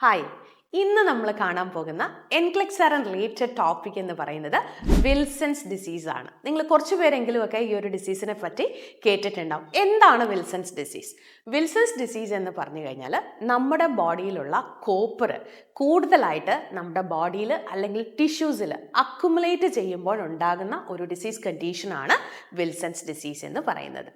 Hi, ഇന്ന് നമ്മൾ കാണാൻ പോകുന്ന എൻക്ലെക്സാരൻ റിലേറ്റഡ് ടോപ്പിക് എന്ന് പറയുന്നത് വിൽസൺസ് ഡിസീസ് ആണ്. നിങ്ങൾ കുറച്ച് പേരെങ്കിലുമൊക്കെ ഈ ഒരു ഡിസീസിനെ പറ്റി കേട്ടിട്ടുണ്ടാവും. എന്താണ് വിൽസൺസ് ഡിസീസ്? വിൽസൺസ് ഡിസീസ് എന്ന് പറഞ്ഞു കഴിഞ്ഞാൽ നമ്മുടെ ബോഡിയിലുള്ള കോപ്പർ കൂടുതലായിട്ട് നമ്മുടെ ബോഡിയിൽ അല്ലെങ്കിൽ ടിഷ്യൂസിൽ അക്യുമുലേറ്റ് ചെയ്യുമ്പോൾ ഉണ്ടാകുന്ന ഒരു ഡിസീസ് കണ്ടീഷനാണ് വിൽസൺസ് ഡിസീസ് എന്ന് പറയുന്നത്.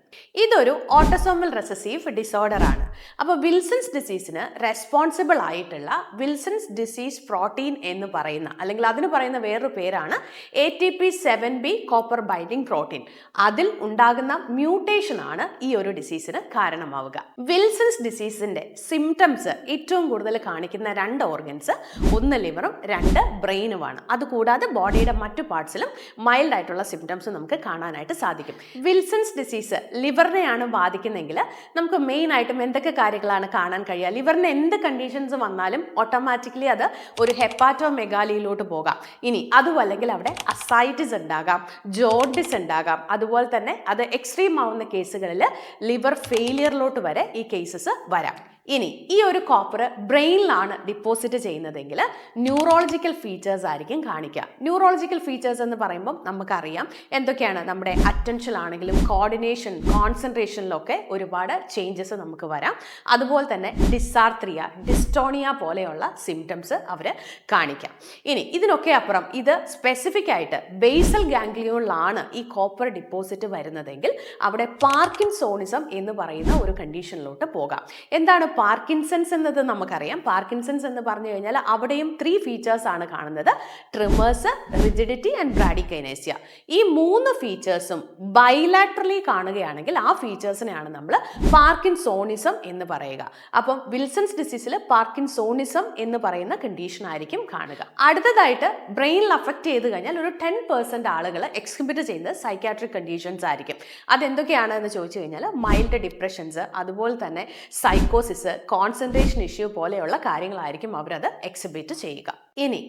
ഇതൊരു ഓട്ടോസോമൽ റിസസീവ് ഡിസോർഡർ ആണ്. അപ്പോൾ വിൽസൺസ് ഡിസീസിന് റെസ്പോൺസിബിൾ ആയിട്ടുള്ള വിൽസൺസ് ഡിസീസ് പ്രോട്ടീൻ എന്ന് പറയുന്ന അല്ലെങ്കിൽ അതിന് പറയുന്ന വേറൊരു പേരാണ് ATP7B കോപ്പർ ബൈൻഡിംഗ് പ്രോട്ടീൻ. അതിൽ ഉണ്ടാകുന്ന മ്യൂട്ടേഷൻ ആണ് ഈ ഒരു ഡിസീസിന് കാരണമാവുക. വിൽസൺസ് ഡിസീസിന്റെ സിംറ്റംസ് ഏറ്റവും കൂടുതൽ കാണിക്കുന്ന രണ്ട് ഓർഗൻസ്, ഒന്ന് ലിവറും രണ്ട് ബ്രെയിനുമാണ്. അതുകൂടാതെ ബോഡിയുടെ മറ്റു പാർട്സിലും മൈൽഡ് ആയിട്ടുള്ള സിംറ്റംസ് നമുക്ക് കാണാനായിട്ട് സാധിക്കും. വിൽസൺസ് ഡിസീസ് ലിവറിനെയാണ് ബാധിക്കുന്നതെങ്കിൽ നമുക്ക് മെയിൻ ആയിട്ടും എന്തൊക്കെ കാര്യങ്ങളാണ് കാണാൻ കഴിയുക? ലിവറിന് എന്ത് കണ്ടീഷൻസ് വന്നാലും ഓട്ടോമാറ്റിക്കലി അത് ഒരു ഹെപ്പാറ്റോമെഗാലിയിലോട്ട് പോകാം. ഇനി അതും അല്ലെങ്കിൽ അവിടെ അസൈറ്റിസ് ഉണ്ടാകാം, ജോണ്ടിസ് ഉണ്ടാകാം. അതുപോലെ തന്നെ അത് എക്സ്ട്രീം ആവുന്ന കേസുകളിൽ ലിവർ ഫെയിലിയറിലോട്ട് വരെ ഈ കേസസ് വരാം. ഇനി ഈ ഒരു കോപ്പർ ബ്രെയിനിലാണ് ഡിപ്പോസിറ്റ് ചെയ്യുന്നതെങ്കിൽ ന്യൂറോളജിക്കൽ ഫീച്ചേഴ്സ് ആയിരിക്കും കാണിക്കുക. ന്യൂറോളജിക്കൽ ഫീച്ചേഴ്സ് എന്ന് പറയുമ്പോൾ നമുക്കറിയാം എന്തൊക്കെയാണ്. നമ്മുടെ അറ്റൻഷൻ ആണെങ്കിലും കോർഡിനേഷൻ, കോൺസെൻട്രേഷനിലൊക്കെ ഒരുപാട് ചേഞ്ചസ് നമുക്ക് വരാം. അതുപോലെ തന്നെ ഡിസാർത്രിയ, ഡിസ്റ്റോണിയ പോലെയുള്ള സിംറ്റംസ് അവർ കാണിക്കാം. ഇനി ഇതിനൊക്കെ അപ്പുറം ഇത് സ്പെസിഫിക് ആയിട്ട് ബേസൽ ഗാംഗ്ലിയോണിലാണ് ഈ കോപ്പർ ഡിപ്പോസിറ്റ് വരുന്നതെങ്കിൽ അവിടെ പാർക്കിൻസോണിസം എന്ന് പറയുന്ന ഒരു കണ്ടീഷനിലോട്ട് പോകാം. എന്താണ് പാർക്കിൻസൺസ് എന്നത് നമുക്കറിയാം. പാർക്കിൻസൺസ് എന്ന് പറഞ്ഞു കഴിഞ്ഞാൽ അവിടെയും 3 ഫീച്ചേഴ്സ് ആണ് കാണുന്നത്: ട്രിമേഴ്സ്, റിജിഡിറ്റി ആൻഡ് ബ്രാഡിക്കൈനേസിയ. ഈ 3 ഫീച്ചേഴ്സും ബൈലാറ്ററലി കാണുകയാണെങ്കിൽ ആ ഫീച്ചേഴ്സിനെയാണ് നമ്മൾ പാർക്കിൻസോണിസം എന്ന് പറയുക. അപ്പം വിൽസൺസ് ഡിസീസിൽ പാർക്കിൻസോണിസം എന്ന് പറയുന്ന കണ്ടീഷൻ ആയിരിക്കും കാണുക. അടുത്തതായിട്ട് ബ്രെയിനിൽ അഫക്റ്റ് ചെയ്ത് കഴിഞ്ഞാൽ ഒരു 10% ആളുകൾ എക്സിബിറ്റ് ചെയ്യുന്നത് സൈക്കാട്രിക് കണ്ടീഷൻസ് ആയിരിക്കും. അതെന്തൊക്കെയാണ് എന്ന് ചോദിച്ചു കഴിഞ്ഞാൽ മൈൽഡ് ഡിപ്രഷൻസ്, അതുപോലെ തന്നെ സൈക്കോസിസ്, കോൺസെൻട്രേഷൻ ഇഷ്യൂ പോലെയുള്ള കാര്യങ്ങളായിരിക്കും അവരത് എക്സിബിറ്റ് ചെയ്യുക. ഇനി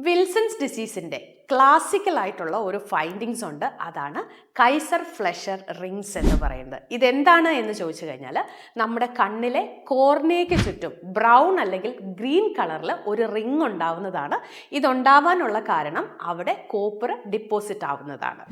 വിൽസൺസ് ഡിസീസിന്റെ ക്ലാസിക്കൽ ആയിട്ടുള്ള ഒരു ഫൈൻഡിങ്സ് ഉണ്ട്. അതാണ് കൈസർ ഫ്ലെഷർ റിങ്സ് എന്ന് പറയുന്നത്. ഇതെന്താണ് എന്ന് ചോദിച്ചു കഴിഞ്ഞാൽ നമ്മുടെ കണ്ണിലെ കോർണിയയ്ക്ക് ചുറ്റും ബ്രൗൺ അല്ലെങ്കിൽ ഗ്രീൻ കളറിൽ ഒരു റിങ് ഉണ്ടാവുന്നതാണ്. ഇതുണ്ടാവാനുള്ള കാരണം അവിടെ കോപ്പർ ഡിപ്പോസിറ്റ് ആവുന്നതാണ്.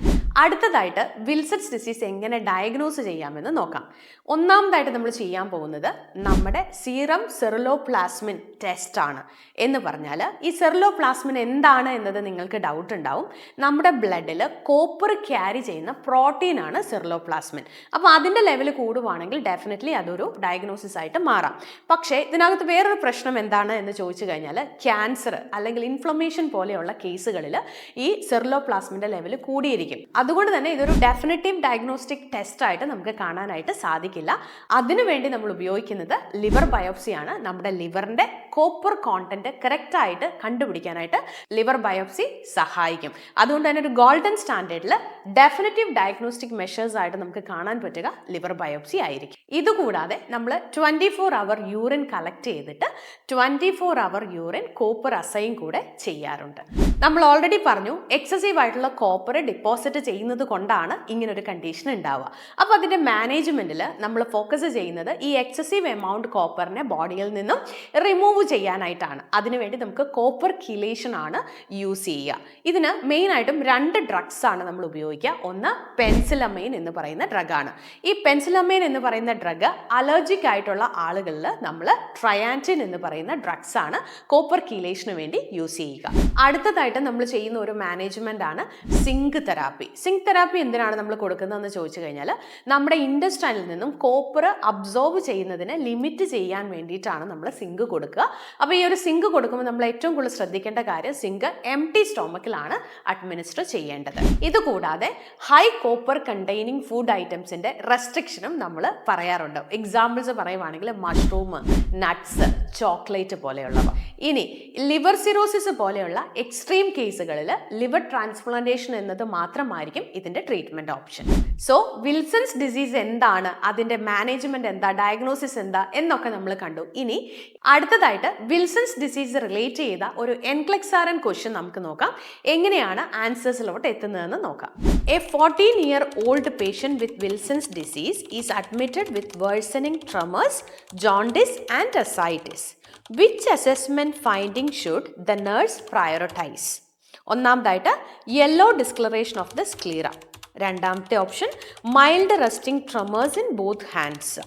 അടുത്തതായിട്ട് വിൽസൺസ് ഡിസീസ് എങ്ങനെ ഡയഗ്നോസ് ചെയ്യാമെന്ന് നോക്കാം. ഒന്നാമതായിട്ട് നമ്മൾ ചെയ്യാൻ പോകുന്നത് നമ്മുടെ സീറം സെറിലോപ്ലാസ്മിൻ ടെസ്റ്റ് ആണ്. എന്ന് പറഞ്ഞാൽ ഈ സെറിലോപ്ലാസ്മിൻ എന്താണ് എന്നത് നിങ്ങൾക്ക് ഡൗട്ട് ഉണ്ടാവും. നമ്മുടെ ബ്ലഡിൽ കോപ്പർ ക്യാരി ചെയ്യുന്ന പ്രോട്ടീനാണ് സെറിലോപ്ലാസ്മിൻ. അപ്പോൾ അതിൻ്റെ ലെവൽ കൂടുവാണെങ്കിൽ ഡെഫിനറ്റ്ലി അതൊരു ഡയഗ്നോസിസ് ആയിട്ട് മാറാം. പക്ഷേ ഇതിനകത്ത് വേറൊരു പ്രശ്നം എന്താണ് എന്ന് ചോദിച്ചു കഴിഞ്ഞാൽ ക്യാൻസർ അല്ലെങ്കിൽ ഇൻഫ്ലമേഷൻ പോലെയുള്ള കേസുകളിൽ ഈ സെറിലോപ്ലാസ്മിൻ്റെ ലെവൽ കൂടിയിരിക്കും. അതുകൊണ്ട് തന്നെ ഇതൊരു ഡെഫിനറ്റീവ് ഡയഗ്നോസ്റ്റിക് ടെസ്റ്റ് ആയിട്ട് നമുക്ക് കാണാനായിട്ട് സാധിക്കില്ല. അതിനുവേണ്ടി നമ്മൾ ഉപയോഗിക്കുന്നത് ലിവർ ബയോപ്സിയാണ്. നമ്മുടെ ലിവറിൻ്റെ കോപ്പർ കോണ്ടന്റ് കറക്റ്റ് ആയിട്ട് കണ്ടുപിടിക്കാനായിട്ട് ലിവർ ബയോപ്സി സഹായിക്കും. അതുകൊണ്ട് തന്നെ ഒരു ഗോൾഡൻ സ്റ്റാൻഡേർഡിൽ ഡെഫിനറ്റീവ് ഡയഗ്നോസ്റ്റിക് മെഷേഴ്സ് ആയിട്ട് നമുക്ക് കാണാൻ പറ്റുക ലിവർ ബയോപ്സി ആയിരിക്കും. ഇതുകൂടാതെ നമ്മൾ 24 അവർ യൂറിൻ കളക്ട് ചെയ്തിട്ട് 24 അവർ യൂറിൻ കോപ്പർ അസൈൻ കൂടെ ചെയ്യാറുണ്ട്. നമ്മൾ ഓൾറെഡി പറഞ്ഞു എക്സസീവ് ആയിട്ടുള്ള കോപ്പർ ഡിപ്പോസിറ്റ് ചെയ്യുന്നത് കൊണ്ടാണ് ഇങ്ങനൊരു കണ്ടീഷൻ ഉണ്ടാവുക. അപ്പോൾ അതിൻ്റെ മാനേജ്മെൻറ്റിൽ നമ്മൾ ഫോക്കസ് ചെയ്യുന്നത് ഈ എക്സസീവ് എമൗണ്ട് കോപ്പറിനെ ബോഡിയിൽ നിന്നും റിമൂവ് ചെയ്യാനായിട്ടാണ്. അതിനുവേണ്ടി നമുക്ക് കോപ്പർ കിലേഷൻ ആണ് യൂസ് ചെയ്യുക. ഇതിന് മെയിനായിട്ടും 2 ഡ്രഗ്സ് ആണ് നമ്മൾ ഉപയോഗിക്കുക. ഒന്ന് പെൻസിലമൈൻ എന്ന് പറയുന്ന ഡ്രഗാണ്. ഈ പെൻസിലമൈൻ എന്ന് പറയുന്ന ഡ്രഗ് അലർജിക് ആയിട്ടുള്ള ആളുകളിൽ നമ്മൾ ട്രയാൻറ്റിൻ എന്ന് പറയുന്ന ഡ്രഗ്സ് ആണ് കോപ്പർ കിലേഷന് വേണ്ടി യൂസ് ചെയ്യുക. അടുത്തതായിട്ട് നമ്മൾ ചെയ്യുന്ന ഒരു മാനേജ്മെന്റ് ആണ് സിങ്ക് തെറാപ്പി. സിങ്ക് തെറാപ്പി എന്തിനാണ് നമ്മൾ കൊടുക്കുന്നതെന്ന് ചോദിച്ചു കഴിഞ്ഞാൽ നമ്മുടെ ഇൻഡസ്റ്റൈനിൽ നിന്നും കോപ്പർ അബ്സോർബ് ചെയ്യുന്നതിനെ ലിമിറ്റ് ചെയ്യാൻ വേണ്ടിയിട്ടാണ് നമ്മൾ സിങ്ക് കൊടുക്കുക. അപ്പോൾ ഈ ഒരു സിങ്ക് കൊടുക്കുമ്പോൾ നമ്മൾ ഏറ്റവും കൂടുതൽ ശ്രദ്ധിക്കേണ്ട കാര്യം സിങ്ക് എംപ്റ്റി സ്റ്റൊമക്കിലാണ് അഡ്മിനിസ്റ്റർ ചെയ്യേണ്ടത്. ഇതുകൂടാതെ ഹൈ കോപ്പർ കണ്ടെയ്നിങ് ഫുഡ് ഐറ്റംസിന്റെ റെസ്ട്രിക്ഷനും നമ്മൾ പറയാറുണ്ട്. എക്സാമ്പിൾസ് പറയുവാണെങ്കിൽ മഷ്റൂം, നട്ട്സ്, ചോക്ലേറ്റ് പോലെയുള്ളവ. ഇനി ലിവർ സിറോസിസ് പോലെയുള്ള എക്സ്ട്രീം കേസുകളിൽ ലിവർ ട്രാൻസ്പ്ലാന്റേഷൻ എന്നത് മാത്രമായിരിക്കും ഇതിന്റെ treatment option. So Wilson's disease എന്താണ്, അതിൻ്റെ മാനേജ്മെന്റ് എന്താ, ഡയഗ്നോസിസ് എന്താ എന്നൊക്കെ നമ്മൾ കണ്ടു. ഇനി അടുത്തതായിട്ട് വിൽസൺസ് ഡിസീസ് റിലേറ്റ് ചെയ്ത ഒരു എൻക്ലെക്സാറൻ ക്വസ്റ്റ്യൻ നമുക്ക് നോക്കാം. എങ്ങനെയാണ് ആൻസേഴ്സിലോട്ട് എത്തുന്നതെന്ന് നോക്കാം. A 14-year-old patient with Wilson's disease is admitted with worsening tremors, jaundice and ascites. Which assessment finding should the nurse prioritize? ഒന്നാമതായിട്ട് yellow discoloration of the sclera. രണ്ടാമത്തെ option mild resting tremors in both hands.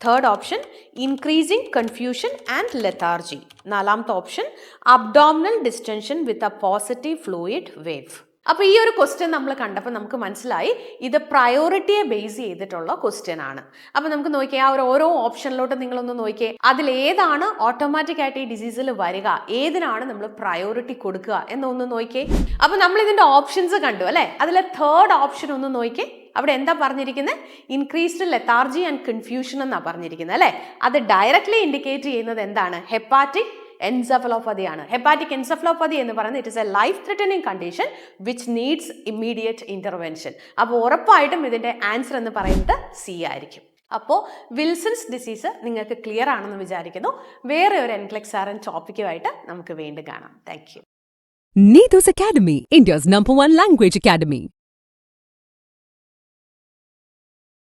Third option increasing confusion and lethargy. നാലാമത്തെ option abdominal distension with a positive fluid wave. അപ്പോൾ ഈ ഒരു question നമ്മൾ കണ്ടപ്പോൾ നമുക്ക് മനസ്സിലായി ഇത് പ്രയോറിറ്റിയെ ബേസ് ചെയ്തിട്ടുള്ള ക്വസ്റ്റ്യൻ ആണ്. അപ്പോൾ നമുക്ക് നോക്കിയാൽ ആ ഒരു ഓരോ ഓപ്ഷനിലോട്ട് നിങ്ങളൊന്ന് നോക്കിയേ, അതിലേതാണ് ഓട്ടോമാറ്റിക് ആയിട്ട് ഈ ഡിസീസിൽ വരിക, ഏതിനാണ് നമ്മൾ പ്രയോറിറ്റി കൊടുക്കുക എന്നൊന്ന് നോക്കിയേ. അപ്പോൾ നമ്മൾ ഇതിൻ്റെ ഓപ്ഷൻസ് കണ്ടു അല്ലേ. അതിലെ തേർഡ് ഓപ്ഷൻ ഒന്ന് നോക്കിയേ. അവിടെ എന്താ പറഞ്ഞിരിക്കുന്നത്? ഇൻക്രീസ്ഡ് ലെത്താർജി ആൻഡ് കൺഫ്യൂഷൻ എന്നാണ് പറഞ്ഞിരിക്കുന്നത് അല്ലേ. അത് ഡയറക്ട്ലി ഇൻഡിക്കേറ്റ് ചെയ്യുന്നത് എന്താണ്? ഹെപ്പാറ്റിക് എൻസെഫലോപ്പതിയാണ്. ഹെപ്പാറ്റിക് എൻസെഫലോപ്പതി എന്ന് പറയുന്നത് it is A life threatening condition which needs immediate intervention. അപ്പോൾ ഉറപ്പായിട്ടും ഇതിൻ്റെ ആൻസർ എന്ന് പറയുന്നത് സി ആയിരിക്കും. അപ്പോൾ വിൽസൺസ് ഡിസീസ് നിങ്ങൾക്ക് ക്ലിയർ ആണെന്ന് വിചാരിക്കുന്നു. വേറെ ഒരു എൻക്ലെക്സാറൻ ടോപ്പിക്കുമായിട്ട് നമുക്ക് വീണ്ടും കാണാം. Thank you. Needus Academy, India's #1 language academy.